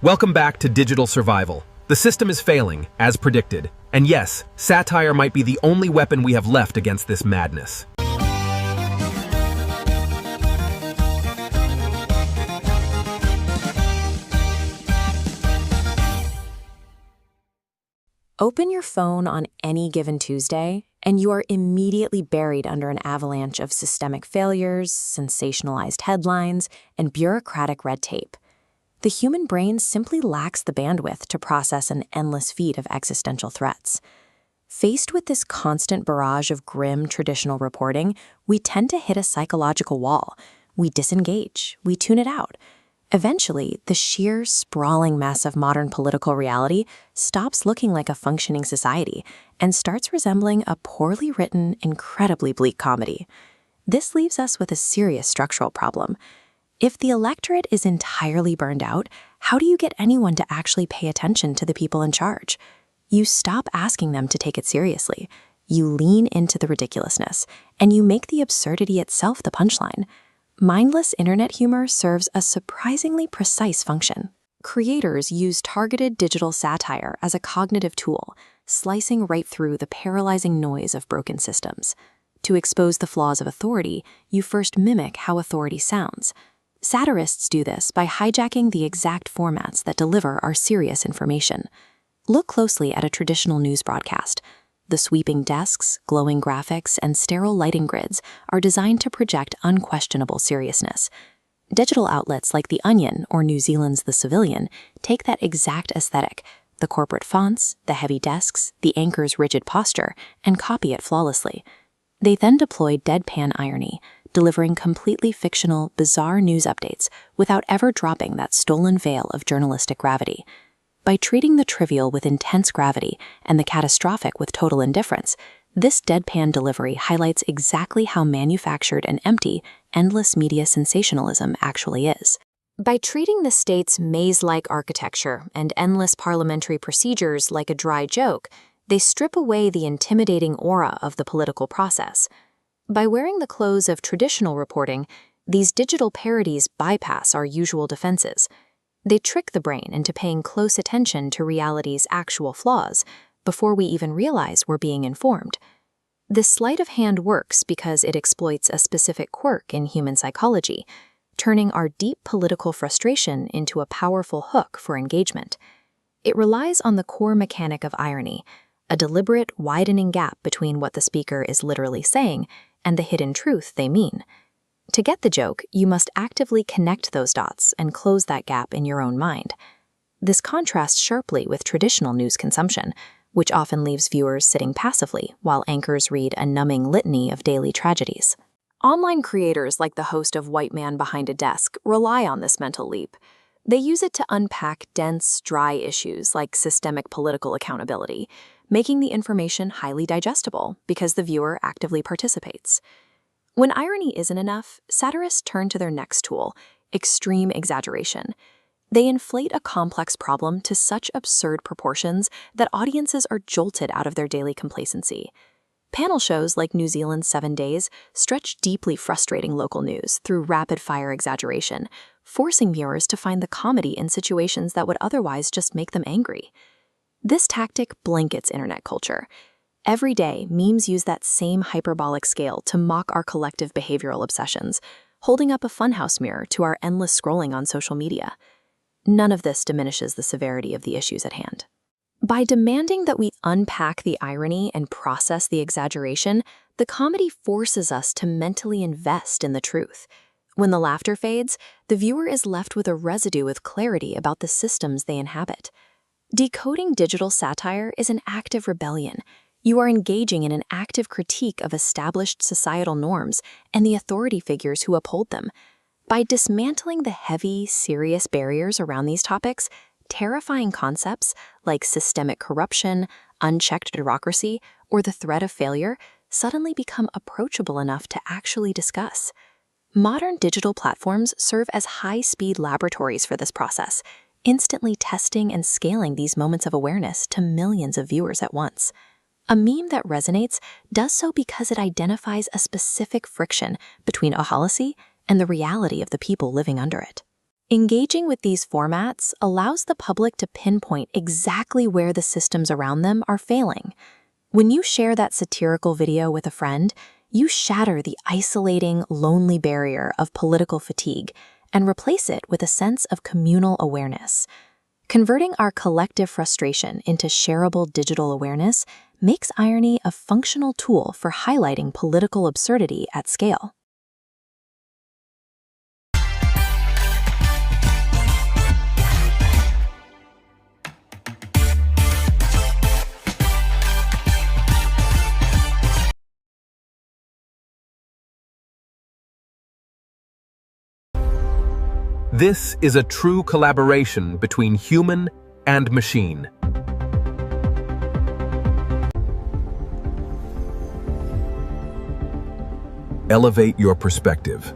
Welcome back to Digital Survival. The system is failing, as predicted. And yes, satire might be the only weapon we have left against this madness. Open your phone on any given Tuesday, and you are immediately buried under an avalanche of systemic failures, sensationalized headlines, and bureaucratic red tape. The human brain simply lacks the bandwidth to process an endless feed of existential threats. Faced with this constant barrage of grim traditional reporting, we tend to hit a psychological wall. We disengage, we tune it out. Eventually, the sheer, sprawling mess of modern political reality stops looking like a functioning society and starts resembling a poorly written, incredibly bleak comedy. This leaves us with a serious structural problem. If the electorate is entirely burned out, how do you get anyone to actually pay attention to the people in charge? You stop asking them to take it seriously. You lean into the ridiculousness, and you make the absurdity itself the punchline. Mindless internet humor serves a surprisingly precise function. Creators use targeted digital satire as a cognitive tool, slicing right through the paralyzing noise of broken systems. To expose the flaws of authority, you first mimic how authority sounds. Satirists do this by hijacking the exact formats that deliver our serious information. Look closely at a traditional news broadcast. The sweeping desks, glowing graphics, and sterile lighting grids are designed to project unquestionable seriousness. Digital outlets like The Onion or New Zealand's The Civilian take that exact aesthetic, the corporate fonts, the heavy desks, the anchor's rigid posture, and copy it flawlessly. They then deploy deadpan irony, delivering completely fictional, bizarre news updates without ever dropping that stolen veil of journalistic gravity. By treating the trivial with intense gravity and the catastrophic with total indifference, this deadpan delivery highlights exactly how manufactured and empty endless media sensationalism actually is. By treating the state's maze-like architecture and endless parliamentary procedures like a dry joke, they strip away the intimidating aura of the political process. By wearing the clothes of traditional reporting, these digital parodies bypass our usual defenses. They trick the brain into paying close attention to reality's actual flaws before we even realize we're being informed. This sleight of hand works because it exploits a specific quirk in human psychology, turning our deep political frustration into a powerful hook for engagement. It relies on the core mechanic of irony, a deliberate, widening gap between what the speaker is literally saying and the hidden truth they mean. To get the joke, you must actively connect those dots and close that gap in your own mind. This contrasts sharply with traditional news consumption, which often leaves viewers sitting passively while anchors read a numbing litany of daily tragedies. Online creators like the host of White Man Behind a Desk rely on this mental leap. They use it to unpack dense, dry issues like systemic political accountability, making the information highly digestible because the viewer actively participates. When irony isn't enough, satirists turn to their next tool, extreme exaggeration. They inflate a complex problem to such absurd proportions that audiences are jolted out of their daily complacency. Panel shows like New Zealand's 7 Days stretch deeply frustrating local news through rapid-fire exaggeration, forcing viewers to find the comedy in situations that would otherwise just make them angry. This tactic blankets internet culture. Every day, memes use that same hyperbolic scale to mock our collective behavioral obsessions, holding up a funhouse mirror to our endless scrolling on social media. None of this diminishes the severity of the issues at hand. By demanding that we unpack the irony and process the exaggeration, the comedy forces us to mentally invest in the truth. When the laughter fades, the viewer is left with a residue of clarity about the systems they inhabit. Decoding digital satire is an act of rebellion. You are engaging in an active critique of established societal norms and the authority figures who uphold them. By dismantling the heavy, serious barriers around these topics, terrifying concepts like systemic corruption, unchecked bureaucracy, or the threat of failure suddenly become approachable enough to actually discuss. Modern digital platforms serve as high-speed laboratories for this process, instantly testing and scaling these moments of awareness to millions of viewers at once. A meme that resonates does so because it identifies a specific friction between a policy and the reality of the people living under it. Engaging with these formats allows the public to pinpoint exactly where the systems around them are failing. When you share that satirical video with a friend, you shatter the isolating, lonely barrier of political fatigue and replace it with a sense of communal awareness. Converting our collective frustration into shareable digital awareness makes irony a functional tool for highlighting political absurdity at scale. This is a true collaboration between human and machine. Elevate your perspective.